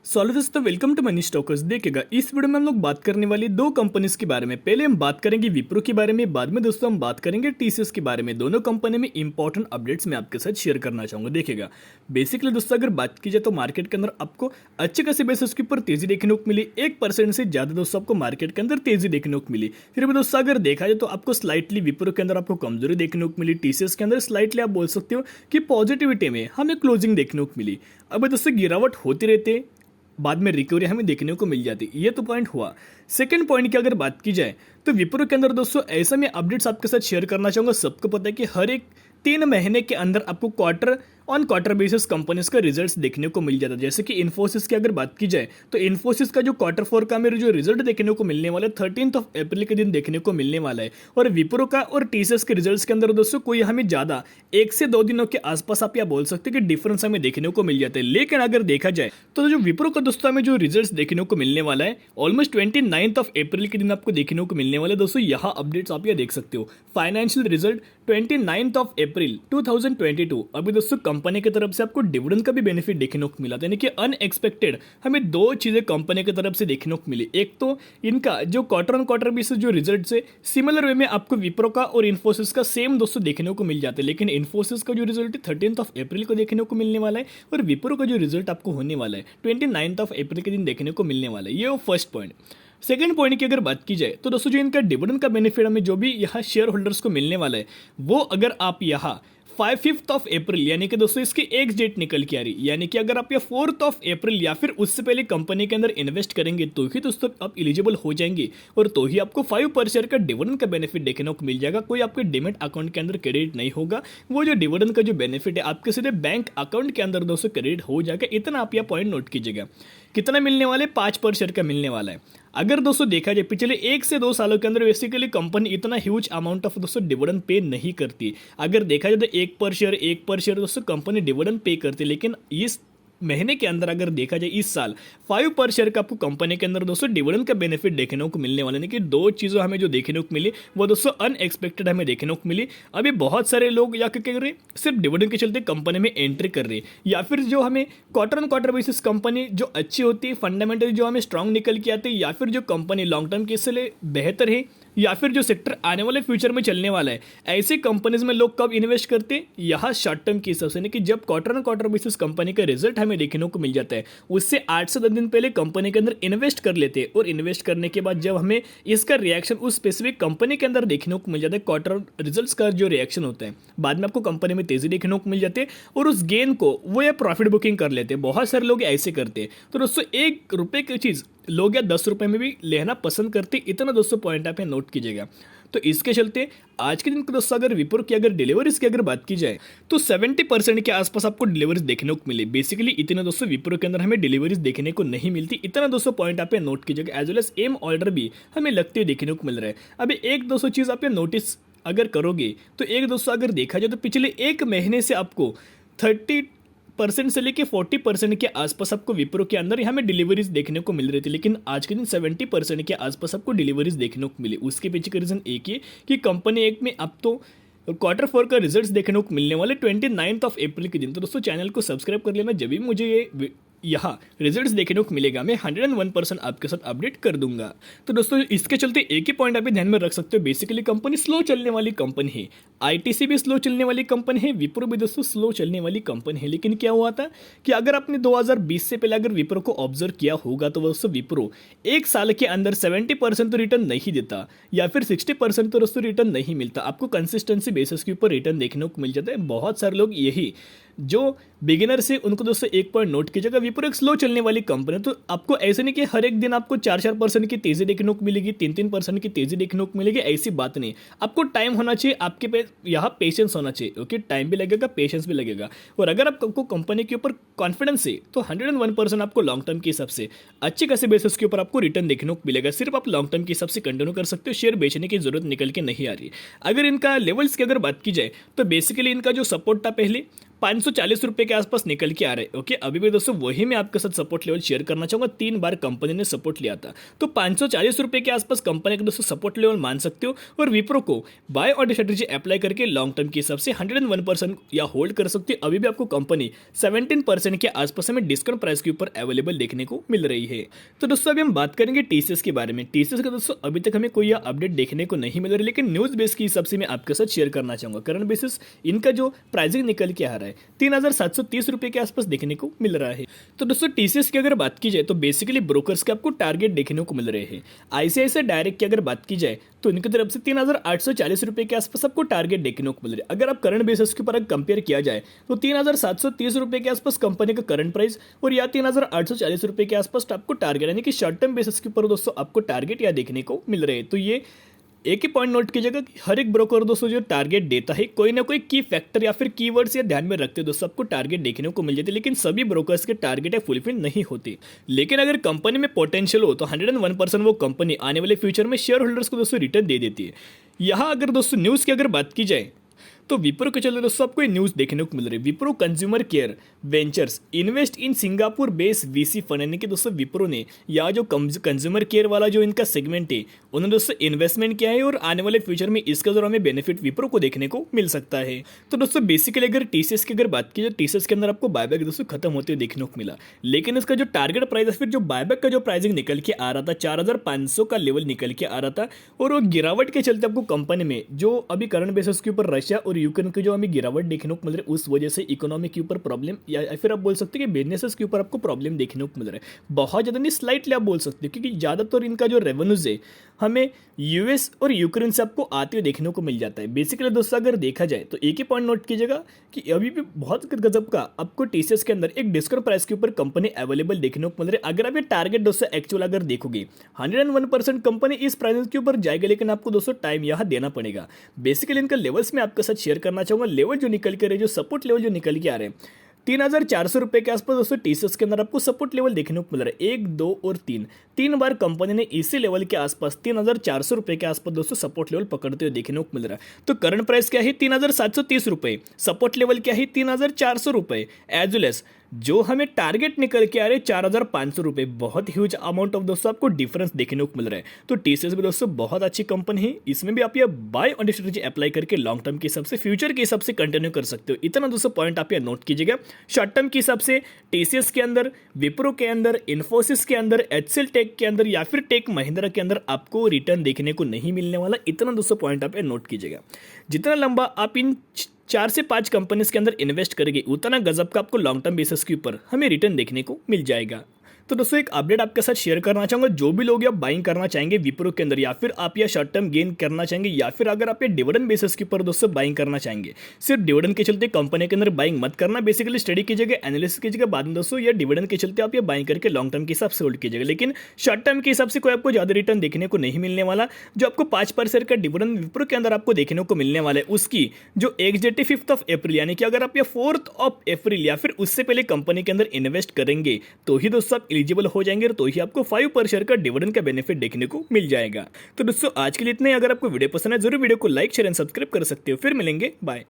सॉलो दोस्तों, welcome to money stalkers. देखिएगा, इस वीडियो में हम लोग बात करने वाली दो कंपनीज के बारे में। पहले हम बात करेंगे विप्रो के बारे में, बाद में दोस्तों हम बात करेंगे टीसीएस के बारे में। दोनों कंपनी में इंपॉर्टेंट अपडेट्स मैं आपके साथ शेयर करना चाहूंगा। देखिएगा, बेसिकली दोस्तों अगर बात की जाए तो मार्केट के अंदर आपको अच्छे खासे बेसिस के ऊपर तेजी देखने को मिली। 1% से ज्यादा दोस्तों आपको मार्केट के अंदर तेजी देखने को मिली। फिर भी दोस्तों अगर देखा जाए तो आपको स्लाइटली विप्रो के अंदर आपको कमजोरी देखने को मिली। टीसीएस के अंदर स्लाइटली आप बोल सकते हो कि पॉजिटिविटी में हमें क्लोजिंग देखने को मिली। अब दोस्तों गिरावट होती रहती, बाद में रिकवरी हमें देखने को मिल जाती। ये तो पॉइंट हुआ। सेकंड पॉइंट की अगर बात की जाए तो विप्रो के अंदर दोस्तों ऐसा मैं अपडेट्स आपके साथ शेयर करना चाहूंगा। सबको पता है कि हर एक 3 महीने के अंदर आपको quarter on quarter basis companies का रिजल्ट्स देखने को मिल जाता है। जैसे कि इन्फोसिस की अगर बात की जाए तो इन्फोसिस का जो Q4 का मेरे जो रिजल्ट देखने को मिलने वाला है 13 अप्रैल के दिन देखने को मिलने वाला है। और विप्रो का और टीसीएस के रिजल्ट्स के अंदर दोस्तों कोई हमें ज्यादा 1 से 2 दिनों के आसपास आप यह बोल सकते हैं कि डिफरेंस हमें देखने को मिल जाता है। लेकिन अगर देखा जाए तो जो विप्रो का दोस्तों हमें जो रिजल्ट देखने को मिलने वाला है ऑलमोस्ट 29 अप्रैल के दिन आपको देखने को मिलने वाला है। दोस्तों यहाँ अपडेट्स आप यह देख सकते हो। फाइनेंशियल रिजल्ट 29 अप्रैल 2022। अभी दोस्तों कंपनी की तरफ से आपको डिविडेंड का भी बेनिफिट देखने को मिला था, यानी कि अनएक्सपेक्टेड हमें 2 चीजें कंपनी की तरफ से देखने को मिली। एक तो इनका जो क्वार्टर ऑन क्वार्टर बेसिस जो रिजल्ट है सिमिलर वे में आपको विप्रो का और इन्फोसिस का सेम दोस्तों देखने को मिल जाता है। लेकिन इन्फोसिस का जो रिजल्ट है 13 अप्रैल को देखने को मिलने वाला है और विप्रो का जो रिजल्ट आपको होने वाला है 29 अप्रैल के दिन देखने को मिलने वाला है। ये वो फर्स्ट पॉइंट। सेकंड पॉइंट की अगर बात की जाए तो दोस्तों जो इनका डिविडेंड का बेनिफिट हमें जो भी यहाँ शेयर होल्डर्स को मिलने वाला है वो अगर आप यहाँ 5 अप्रैल यानी कि दोस्तों इसकी एक डेट निकल के आ रही, यानी कि अगर आप ये 4 अप्रैल या फिर उससे पहले कंपनी के अंदर इन्वेस्ट करेंगे तो ही दोस्तों आप एलिजिबल हो जाएंगे और तो ही आपको 5 पर शेयर का डिविडेंड का बेनिफिट देखने को मिल जाएगा। कोई आपके डीमैट अकाउंट के अंदर क्रेडिट नहीं होगा। वो जो डिविडेंड का जो बेनिफिट है आपके सीधे बैंक अकाउंट के अंदर दोस्तों क्रेडिट हो जाएगा। इतना आप यह पॉइंट नोट कीजिएगा। कितना मिलने वाला है? 5 पर शेयर का मिलने वाला है। अगर दोस्तों देखा जाए पिछले 1 से 2 सालों के अंदर बेसिकली कंपनी इतना ह्यूज अमाउंट ऑफ दोस्तों डिविडेंड पे नहीं करती। अगर देखा जाए तो 1 पर शेयर दोस्तों कंपनी डिविडेंड पे करती, लेकिन इस महीने के अंदर अगर देखा जाए इस साल 5 पर शेयर का आपको कंपनी के अंदर दोस्तों डिविडेंड का बेनिफिट देखने को मिलने वाला है। कि 2 चीज़ों हमें जो देखने को मिली वो दोस्तों अनएक्सपेक्टेड हमें देखने को मिली। अभी बहुत सारे लोग या क्या कर रहे सिर्फ डिविडेंड के चलते कंपनी में एंट्री कर रहे, या फिर जो हमें quarter on quarter basis company जो अच्छी होती है फंडामेंटली जो हमें स्ट्रांग निकल के आती है, या फिर जो कंपनी लॉन्ग टर्म के इसलिए बेहतर है, या फिर जो सेक्टर आने वाले फ्यूचर में चलने वाला है, ऐसे कंपनीज में लोग कब इन्वेस्ट करते हैं? यहाँ शॉर्ट टर्म के हिसाब से, यानी कि जब quarter on quarter basis company का रिजल्ट हमें देखने को मिल जाता है उससे 8 से 10 दिन पहले कंपनी के अंदर इन्वेस्ट कर लेते हैं। और इन्वेस्ट करने के बाद जब हमें इसका रिएक्शन उस स्पेसिफिक कंपनी के अंदर देखने को मिल जाता है, क्वार्टर रिजल्ट्स का जो रिएक्शन होता है, बाद में आपको कंपनी में तेजी देखने को मिल जाती है और उस गेन को वो या प्रॉफिट बुकिंग कर लेते हैं। बहुत सारे लोग ऐसे करते हैं। तो दोस्तों 1 रुपए की चीज़ लोग या 10 रुपए में भी लेना पसंद करते। इतना दोस्तों पॉइंट आप नोट कीजिएगा। तो इसके चलते आज के दिन को दोस्तों अगर विप्रो की अगर डिलीवरीज की अगर बात की जाए तो 70% के आसपास आपको डिलीवरीज देखने को मिली। बेसिकली इतने दोस्तों विप्रो के अंदर हमें डिलीवरीज देखने को नहीं मिलती। इतना दोस्तों पॉइंट आप नोट कीजिएगा। As well as M order भी हमें लगते हुए देखने को मिल रहा है। अभी एक दोस्तों चीज़ आप नोटिस अगर करोगे तो एक दोस्तों अगर देखा जाए तो पिछले 1 महीने से आपको 30% से लेके 40% के आसपास आपको विप्रो के अंदर यहाँ में डिलीवरीज देखने को मिल रही थी, लेकिन आज के दिन 70% के आसपास आपको डिलीवरीज देखने को मिली। उसके पीछे का रीजन एक ही कि कंपनी एक में अब तो Q4 का रिजल्ट्स देखने को मिलने वाले 29 अप्रैल के दिन। तो दोस्तों चैनल को सब्सक्राइब कर लेना। जब भी मुझे ये यहाँ रिजल्ट्स देखने को मिलेगा मैं 101% आपके साथ अपडेट कर दूंगा। तो दोस्तों इसके चलते एक ही पॉइंट आप ध्यान में रख सकते हो। बेसिकली कंपनी स्लो चलने वाली कंपनी है, आईटीसी भी स्लो चलने वाली कंपनी है, विप्रो भी दोस्तों स्लो चलने वाली कंपनी है। लेकिन क्या हुआ था कि अगर आपने 2020 से पहले अगर विप्रो को ऑब्जर्व किया होगा तो दोस्तों विप्रो 1 साल के अंदर 70% तो रिटर्न नहीं देता, या फिर 60% तो दोस्तों रिटर्न नहीं मिलता। आपको कंसिस्टेंसी बेसिस के ऊपर रिटर्न देखने को मिल जाता है। बहुत सारे लोग यही जो बिगिनर से उनको दोस्तों एक पॉइंट नोट कीजिएगा। विप्रो एक स्लो चलने वाली कंपनी, तो आपको ऐसे नहीं कि हर एक दिन आपको 4% की तेजी देखने को मिलेगी, 3% की तेजी देखने को मिलेगी, ऐसी बात नहीं। आपको टाइम होना चाहिए, आपके पे यहाँ पेशेंस होना चाहिए। ओके, टाइम भी लगेगा, पेशेंस भी लगेगा। और अगर आपको कंपनी के ऊपर कॉन्फिडेंस है तो 101% आपको लॉन्ग टर्म के हिसाब से अच्छे खासे बेसिस के ऊपर आपको रिटर्न देखने को मिलेगा। सिर्फ आप लॉन्ग टर्म के हिसाब से कंटिन्यू कर सकते हो, शेयर बेचने की जरूरत निकल के नहीं आ रही। अगर इनका लेवल्स की अगर बात की जाए तो बेसिकली इनका जो सपोर्ट था पहले ₹540 के आसपास निकल के आ रहे हैं। ओके, अभी भी दोस्तों वही मैं आपके साथ सपोर्ट लेवल शेयर करना चाहूँगा। 3 बार कंपनी ने सपोर्ट लिया था, तो ₹540 के आसपास कंपनी का दोस्तों सपोर्ट लेवल मान सकते हो। और विप्रो को बाय ऑन स्ट्रेटेजी अप्लाई करके लॉन्ग टर्म के हिसाब से 101% या होल्ड कर सकते हो। अभी भी आपको कंपनी 17% के आसपास हमें डिस्काउंट प्राइस के ऊपर अवेलेबल देखने को मिल रही है। तो दोस्तों अभी हम बात करेंगे टीसीएस के बारे में। टीसीएस का दोस्तों अभी तक हमें कोई अपडेट देखने को नहीं मिल रही, लेकिन न्यूज़ बेस के हिसाब से मैं आपके साथ शेयर करना चाहूँगा। करंट बेसिस इनका जो प्राइसिंग निकल के आ रहा है ₹3,730 के आसपास देखने को मिल रहा है। तो दोस्तों टीसीएस की अगर बात की जाए तो बेसिकली ब्रोकर्स के आपको टारगेट देखने को मिल रहे हैं। आईसीआईसीआई डायरेक्ट की अगर बात की जाए तो इनकी तरफ से ₹3,840 के आसपास आपको टारगेट देखने को मिल रहा है। अगर आप करंट बेसिस के ऊपर कंपेयर किया जाए तो ₹3,730 के आसपास कंपनी का करंट प्राइस और या ₹3,840 के आसपास आपको टारगेट, यानी कि शॉर्ट टर्म बेसिस के ऊपर दोस्तों आपको टारगेट या देखने को मिल रहे हैं। तो ये एक ही पॉइंट नोट कीजिएगा कि हर एक ब्रोकर दोस्तों जो टारगेट देता है कोई ना कोई की फैक्टर या फिर कीवर्ड्स या ध्यान में रखते दोस्तों आपको टारगेट देखने को मिल जाती है, लेकिन सभी ब्रोकर्स के टारगेट है फुलफिल नहीं होती। लेकिन अगर कंपनी में पोटेंशियल हो तो 101% वो कंपनी आने वाले फ्यूचर में शेयर होल्डर्स को दोस्तों रिटर्न दे देती है। यहाँ अगर दोस्तों न्यूज़ की अगर बात की जाए तो विप्रो के चलते दोस्तों आपको न्यूज़ देखने को मिल रही है। Wipro consumer care ventures invest in Singapore base VC fund, यानी कि दोस्तों विप्रो ने या जो कंज्यूमर केयर वाला जो इनका सेगमेंट है उन्होंने दोस्तों इन्वेस्टमेंट किया है और आने वाले फ्यूचर में इसका जरूर हमें बेनिफिट विप्रो को देखने को मिल सकता है। तो दोस्तों बेसिकली अगर टीसीएस की अगर बात की जाए, टीसीएस के अंदर आपको बायबैक दोस्तों खत्म होते हुए देखने को मिला, लेकिन इसका जो टारगेट प्राइस है फिर जो बायबैक का जो प्राइसिंग निकल के आ रहा था 4,500 का लेवल निकल के आ रहा था, और वो गिरावट के चलते आपको कंपनी में जो अभी करंट बेसिस के ऊपर रशिया और यूक्रेन की जो हमें गिरावट देखने को मिल रही है उस वजह से इकोनॉमी के ऊपर प्रॉब्लम या फिर आप बोल सकते हैं कि बिजनेसेस के ऊपर आपको प्रॉब्लम देखने को मिल रहा है। बहुत ज़्यादा नहीं, स्लाइटली आप बोल सकते हो, क्योंकि ज़्यादातर इनका जो रेवेन्यूज है हमें यूएस और यूक्रेन से आपको आते हुए देखने को मिल जाता है। बेसिकली दोस्तों अगर देखा जाए तो एक ही पॉइंट नोट कीजिएगा कि अभी भी बहुत गजब का आपको टीसीएस के अंदर एक डिस्काउंट प्राइस के ऊपर कंपनी अवेलेबल देखने को मिल रही है। अगर आप ये टारगेट दोस्तों एक्चुअल अगर देखोगे 101% कंपनी इस प्राइस के ऊपर जाएगी, लेकिन आपको दोस्तों टाइम यहाँ देना पड़ेगा। बेसिकली इनका लेवल्स में आपके साथ शेयर करना चाहूँगा। लेवल जो निकल के रहे, जो सपोर्ट लेवल जो निकल के आ रहे हैं ₹3,400 के आसपास दोस्तों टीसीएस के अंदर आपको सपोर्ट लेवल देखने को मिल रहा है। 1, 2 और 3 बार कंपनी ने इसी लेवल के आसपास ₹3,400 के आसपास दोस्तों सपोर्ट लेवल पकड़ते हुए देखने को मिल रहा है। तो करंट प्राइस क्या है ₹3,730, सपोर्ट लेवल क्या है ₹3,400, एज वेल एज जो हमें टारगेट निकल के आ रहे ₹4,500। बहुत ह्यूज अमाउंट ऑफ दोस्तों आपको डिफरेंस देखने को मिल रहा है। तो टीसीएस भी दोस्तों बहुत अच्छी कंपनी है, इसमें भी आप ये बाय ऑन स्ट्रेटेजी अप्लाई करके लॉन्ग टर्म के हिसाब से फ्यूचर के हिसाब से कंटिन्यू कर सकते हो। इतना दोस्तों पॉइंट आप ये नोट कीजिएगा। शॉर्ट टर्म के हिसाब से टीसीएस के अंदर, विप्रो के अंदर, इन्फोसिस के अंदर, एचसीएल टेक के अंदर या फिर टेक महिंद्रा के अंदर आपको रिटर्न देखने को नहीं मिलने वाला। इतना दोस्तों पॉइंट आप ये नोट कीजिएगा। जितना लंबा आप इन 4 से 5 कंपनीज के अंदर इन्वेस्ट करेंगे उतना गजब का आपको लॉन्ग टर्म बेसिस के ऊपर हमें रिटर्न देखने को मिल जाएगा। तो दोस्तों एक अपडेट आपके साथ शेयर करना चाहूँगा। जो भी लोग आप बाइंग करना चाहेंगे विप्रो के अंदर, या फिर आप या शॉर्ट टर्म गेन करना चाहेंगे, या फिर अगर आप ये डिविडेंड बेसिस के ऊपर दोस्तों बाइंग करना चाहेंगे, सिर्फ डिविडेंड के चलते कंपनी के अंदर बाइंग मत करना। बेसिकली स्टडी कीजिएगा, एनालिसिस कीजिएगा, बाद में दोस्तों या डिविडेंड के चलते आप ये बाइंग करके लॉन्ग टर्म के हिसाब से होल्ड कीजिएगा। लेकिन शॉर्ट टर्म के हिसाब से कोई आपको ज़्यादा रिटर्न देखने को नहीं मिलने वाला। जो आपको 5% का डिविडेंड विप्रो के अंदर आपको देखने को मिलने वाला है, उसकी जो एग्जैक्ट 5 अप्रैल, यानी कि अगर आप ये 4 अप्रैल या फिर उससे पहले कंपनी के अंदर इन्वेस्ट करेंगे तो ही दोस्तों आप एलिजिबल हो जाएंगे, तो ही आपको 5 पर शेयर का डिविडेंड का बेनिफिट देखने को मिल जाएगा। तो दोस्तों आज के लिए इतना ही। अगर आपको वीडियो पसंद है जरूर वीडियो को लाइक, शेयर एंड सब्सक्राइब कर सकते हो। फिर मिलेंगे, बाय।